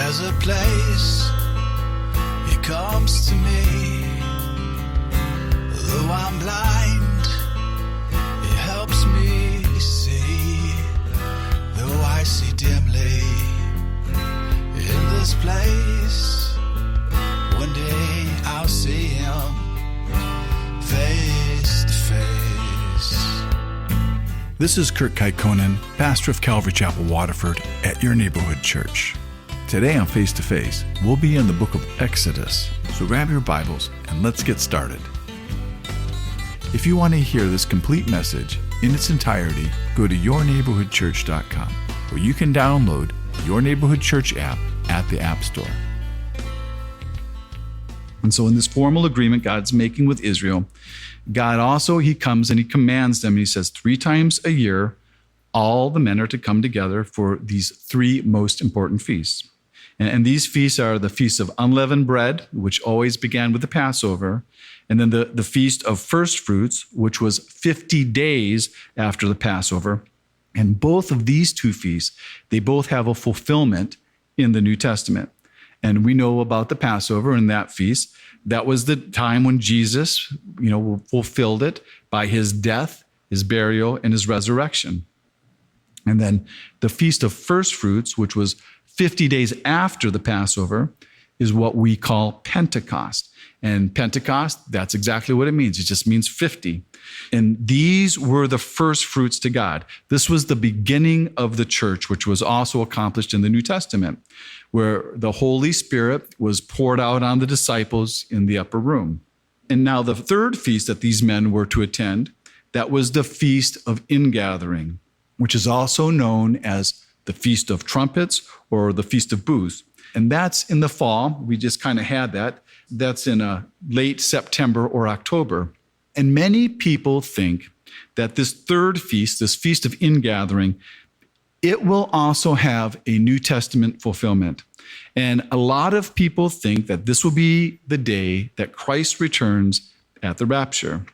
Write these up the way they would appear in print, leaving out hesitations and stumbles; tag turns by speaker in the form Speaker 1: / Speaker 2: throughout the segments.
Speaker 1: There's a place He comes to me. Though I'm blind, He helps me see. Though I see dimly in this place, one day I'll see Him face to face.
Speaker 2: This is Kurt Kaikkonen, pastor of Calvary Chapel, Waterford, at your neighborhood church. Today on Face to Face, we'll be in the book of Exodus. So grab your Bibles and let's get started. If you want to hear this complete message in its entirety, go to yourneighborhoodchurch.com, where you can download Your Neighborhood Church app at the App Store. And so in this formal agreement God's making with Israel, God also, He comes and He commands them, and He says 3 times a year, all the men are to come together for these 3 most important feasts. And these feasts are the Feast of Unleavened Bread, which always began with the Passover, and then the Feast of First Fruits, which was 50 days after the Passover. And both of these 2 feasts, they both have a fulfillment in the New Testament. And we know about the Passover and that feast. That was the time when Jesus, fulfilled it by His death, His burial, and His resurrection. And then the Feast of First Fruits, which was 50 days after the Passover, is what we call Pentecost. And Pentecost, that's exactly what it means. It just means 50. And these were the first fruits to God. This was the beginning of the church, which was also accomplished in the New Testament, where the Holy Spirit was poured out on the disciples in the upper room. And now the third feast that these men were to attend, that was the Feast of Ingathering, which is also known as the Feast of Trumpets or the Feast of Booths. And that's in the fall. We just kind of had that. That's in late September or October. And many people think that this third feast, this Feast of Ingathering, it will also have a New Testament fulfillment. And a lot of people think that this will be the day that Christ returns at the rapture.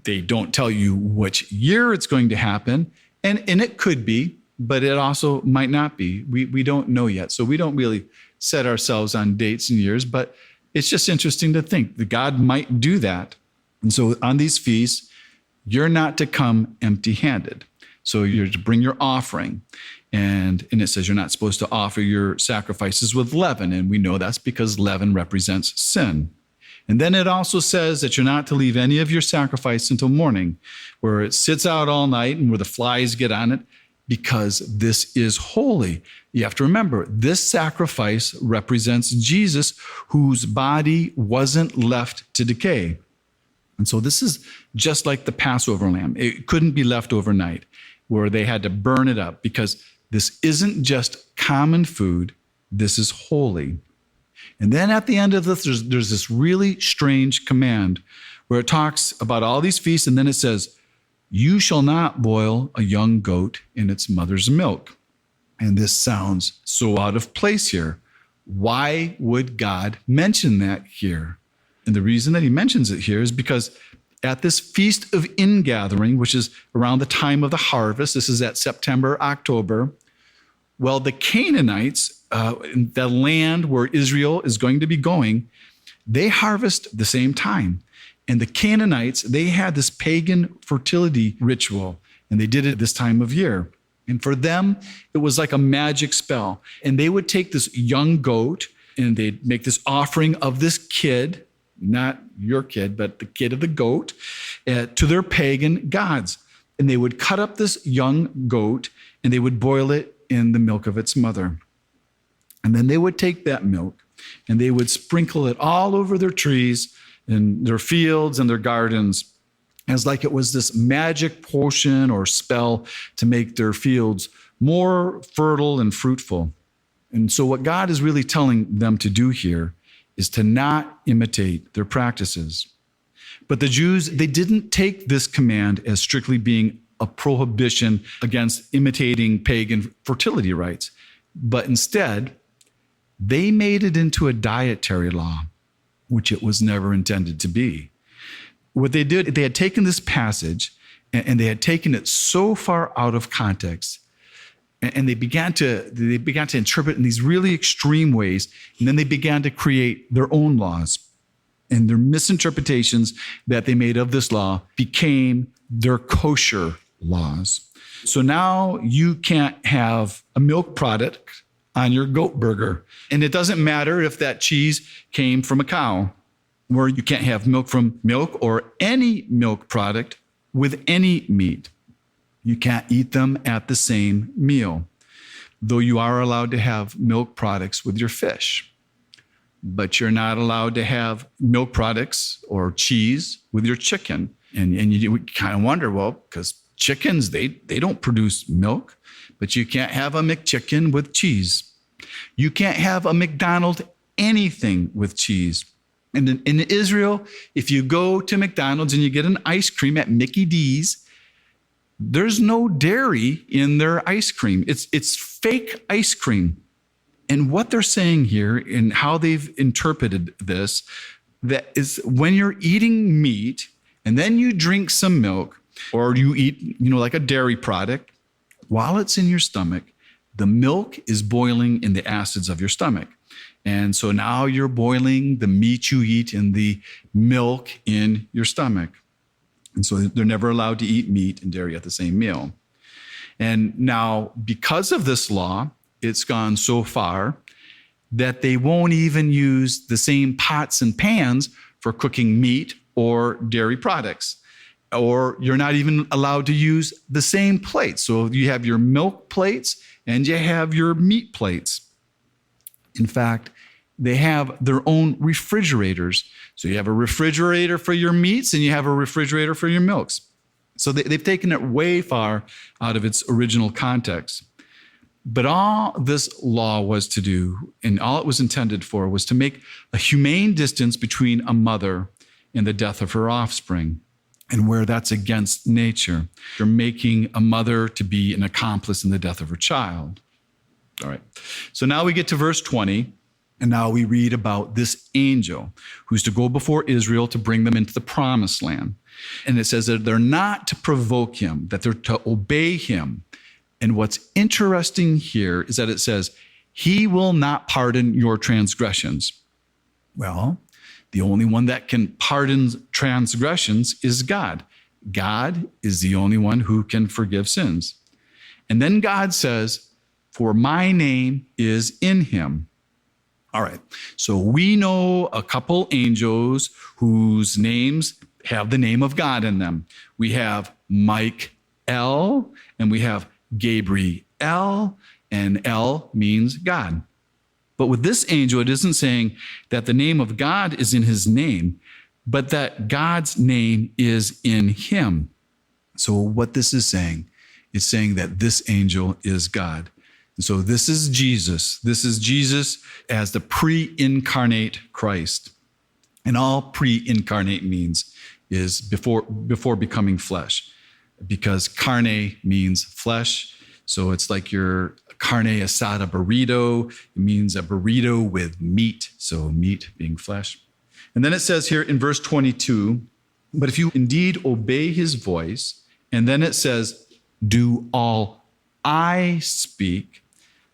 Speaker 2: They don't tell you which year it's going to happen, and it could be, but it also might not be. We don't know yet, so we don't really set ourselves on dates and years, but it's just interesting to think that God might do that. And so on these feasts, you're not to come empty-handed. So you're to bring your offering. And it says you're not supposed to offer your sacrifices with leaven. And we know that's because leaven represents sin. And then it also says that you're not to leave any of your sacrifice until morning, where it sits out all night and where the flies get on it, because this is holy. You have to remember, this sacrifice represents Jesus, whose body wasn't left to decay. And so this is just like the Passover lamb. It couldn't be left overnight, where they had to burn it up, because this isn't just common food, this is holy. And then at the end of this, there's this really strange command where it talks about all these feasts, and then it says, "You shall not boil a young goat in its mother's milk." And this sounds so out of place here. Why would God mention that here? And the reason that He mentions it here is because at this Feast of Ingathering, which is around the time of the harvest, this is at September, October, well, the Canaanites, in the land where Israel is going to be going, they harvest the same time. And the Canaanites, they had this pagan fertility ritual, and they did it this time of year. And for them, it was like a magic spell. And they would take this young goat, and they'd make this offering of this kid, not your kid, but the kid of the goat, to their pagan gods. And they would cut up this young goat, and they would boil it in the milk of its mother. And then they would take that milk, and they would sprinkle it all over their trees, in their fields and their gardens, as like it was this magic potion or spell to make their fields more fertile and fruitful. And so what God is really telling them to do here is to not imitate their practices. But the Jews, they didn't take this command as strictly being a prohibition against imitating pagan fertility rites, but instead, they made it into a dietary law, which it was never intended to be. What they did, they had taken this passage and they had taken it so far out of context. And they began to interpret in these really extreme ways. And then they began to create their own laws. And their misinterpretations that they made of this law became their kosher laws. So now you can't have a milk product on your goat burger. And it doesn't matter if that cheese came from a cow, or you can't have milk from milk or any milk product with any meat. You can't eat them at the same meal, though you are allowed to have milk products with your fish. But you're not allowed to have milk products or cheese with your chicken. And you kind of wonder, well, because chickens, they don't produce milk, but you can't have a McChicken with cheese. You can't have a McDonald's anything with cheese. And in Israel, if you go to McDonald's and you get an ice cream at Mickey D's, there's no dairy in their ice cream. It's fake ice cream. And what they're saying here and how they've interpreted this, that is when you're eating meat and then you drink some milk or you eat, like a dairy product, while it's in your stomach, the milk is boiling in the acids of your stomach. And so now you're boiling the meat you eat in the milk in your stomach. And so they're never allowed to eat meat and dairy at the same meal. And now, because of this law, it's gone so far that they won't even use the same pots and pans for cooking meat or dairy products. Or you're not even allowed to use the same plates. So you have your milk plates and you have your meat plates. In fact, they have their own refrigerators. So you have a refrigerator for your meats and you have a refrigerator for your milks. So they've taken it way far out of its original context. But all this law was to do, and all it was intended for, was to make a humane distance between a mother and the death of her offspring. And where that's against nature, you're making a mother to be an accomplice in the death of her child. All right. So now we get to verse 20. And now we read about this angel who's to go before Israel to bring them into the promised land. And it says that they're not to provoke him, that they're to obey him. And what's interesting here is that it says, he will not pardon your transgressions. Well, the only one that can pardon transgressions is God. God is the only one who can forgive sins. And then God says, for my name is in him. All right, so we know a couple angels whose names have the name of God in them. We have Michael and we have Gabriel, and El means God. But with this angel, it isn't saying that the name of God is in his name, but that God's name is in him. So what this is saying, it's saying that this angel is God. And so this is Jesus. This is Jesus as the pre-incarnate Christ. And all pre-incarnate means is before becoming flesh, because carne means flesh. So it's like your carne asada burrito. It means a burrito with meat. So meat being flesh. And then it says here in verse 22, but if you indeed obey his voice, and then it says, do all I speak.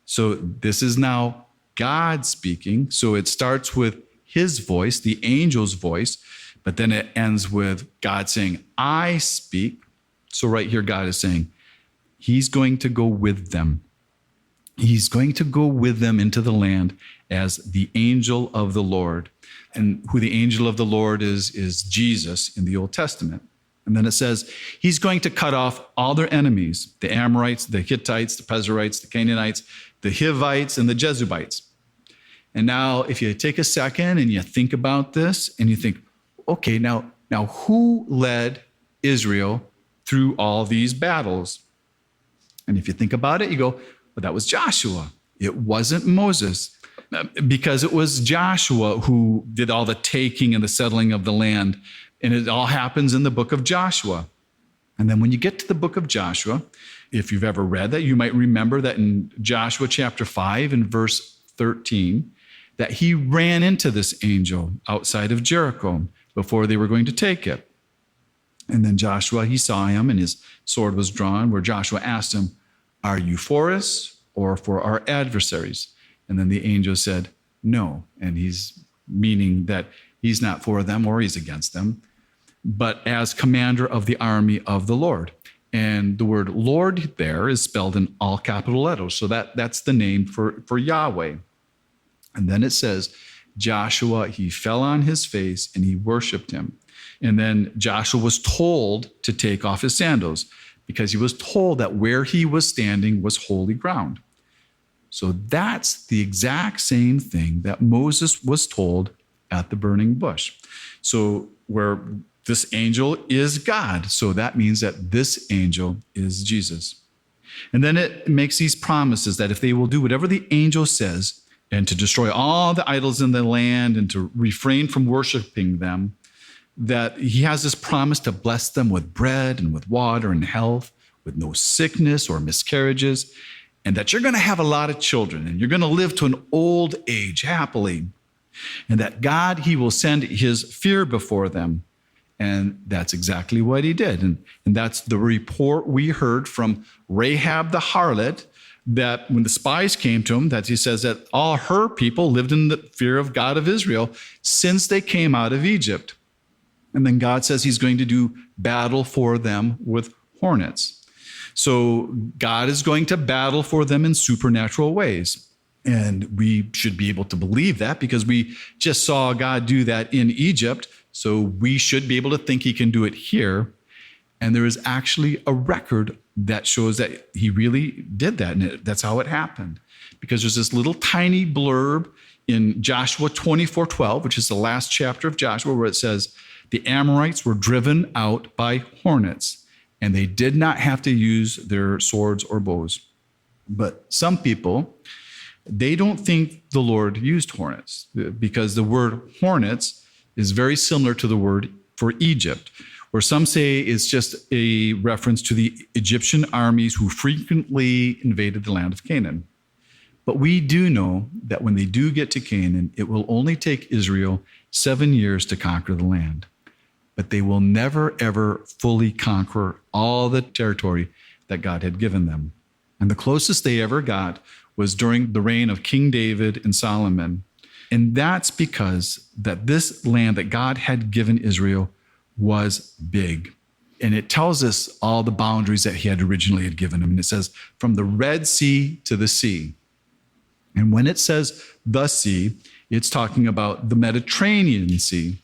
Speaker 2: So this is now God speaking. So it starts with his voice, the angel's voice, but then it ends with God saying, I speak. So right here, God is saying, he's going to go with them. He's going to go with them into the land as the angel of the Lord. And who the angel of the Lord is Jesus in the Old Testament. And then it says, he's going to cut off all their enemies, the Amorites, the Hittites, the Pezerites, the Canaanites, the Hivites, and the Jebusites. And now if you take a second and you think about this and you think, okay, now who led Israel through all these battles? And if you think about it, you go, well, that was Joshua. It wasn't Moses, because it was Joshua who did all the taking and the settling of the land. And it all happens in the book of Joshua. And then when you get to the book of Joshua, if you've ever read that, you might remember that in Joshua chapter 5 and verse 13, that he ran into this angel outside of Jericho before they were going to take it. And then Joshua, he saw him and his sword was drawn, where Joshua asked him, Are you for us or for our adversaries? And then the angel said, no. And he's meaning that he's not for them or he's against them, but as commander of the army of the Lord. And the word Lord there is spelled in all capital letters. So that's the name for Yahweh. And then it says, Joshua, he fell on his face and he worshiped him. And then Joshua was told to take off his sandals because he was told that where he was standing was holy ground. So that's the exact same thing that Moses was told at the burning bush. So where this angel is God, so that means that this angel is Jesus. And then it makes these promises that if they will do whatever the angel says and to destroy all the idols in the land and to refrain from worshiping them, that he has this promise to bless them with bread and with water and health, with no sickness or miscarriages, and that you're going to have a lot of children and you're going to live to an old age happily, and that God, he will send his fear before them. And that's exactly what he did. And that's the report we heard from Rahab the harlot, that when the spies came to him, that he says that all her people lived in the fear of God of Israel since they came out of Egypt. And then God says he's going to do battle for them with hornets. So God is going to battle for them in supernatural ways. And we should be able to believe that because we just saw God do that in Egypt. So we should be able to think he can do it here. And there is actually a record that shows that he really did that. And that's how it happened. Because there's this little tiny blurb in Joshua 24:12, which is the last chapter of Joshua, where it says, the Amorites were driven out by hornets, and they did not have to use their swords or bows. But some people, they don't think the Lord used hornets because the word hornets is very similar to the word for Egypt, where some say it's just a reference to the Egyptian armies who frequently invaded the land of Canaan. But we do know that when they do get to Canaan, it will only take Israel 7 years to conquer the land. But they will never, ever fully conquer all the territory that God had given them. And the closest they ever got was during the reign of King David and Solomon. And that's because that this land that God had given Israel was big. And it tells us all the boundaries that he had originally had given them. And it says from the Red Sea to the sea. And when it says the sea, it's talking about the Mediterranean Sea.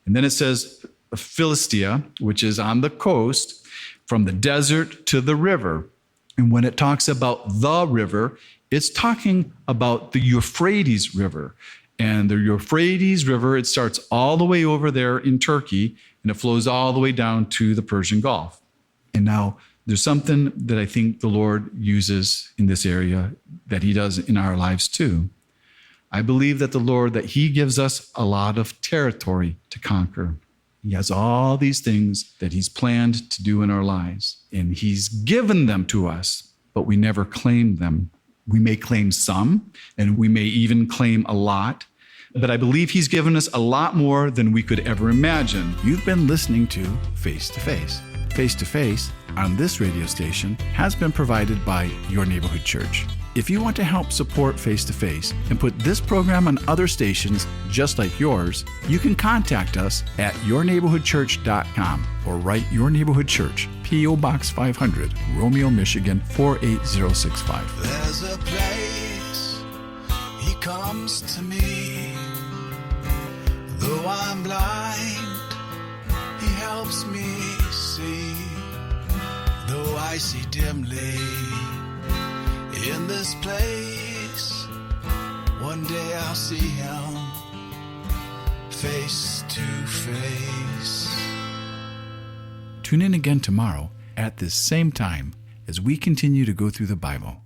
Speaker 2: And then it says Philistia, which is on the coast, from the desert to the river. And when it talks about the river, it's talking about the Euphrates River. And the Euphrates River, it starts all the way over there in Turkey, and it flows all the way down to the Persian Gulf. And now there's something that I think the Lord uses in this area that he does in our lives too. I believe that the Lord, that he gives us a lot of territory to conquer. He has all these things that he's planned to do in our lives, and he's given them to us, but we never claim them. We may claim some, and we may even claim a lot, but I believe he's given us a lot more than we could ever imagine.
Speaker 3: You've been listening to Face to Face. Face to Face on this radio station has been provided by Your Neighborhood Church. If you want to help support Face to Face and put this program on other stations just like yours, you can contact us at yourneighborhoodchurch.com or write Your Neighborhood Church, P.O. Box 500, Romeo, Michigan 48065.
Speaker 1: There's a place he comes to me. Though I'm blind, he helps me see. Though I see dimly in this place, one day I'll see him face to face.
Speaker 3: Tune in again tomorrow at this same time as we continue to go through the Bible.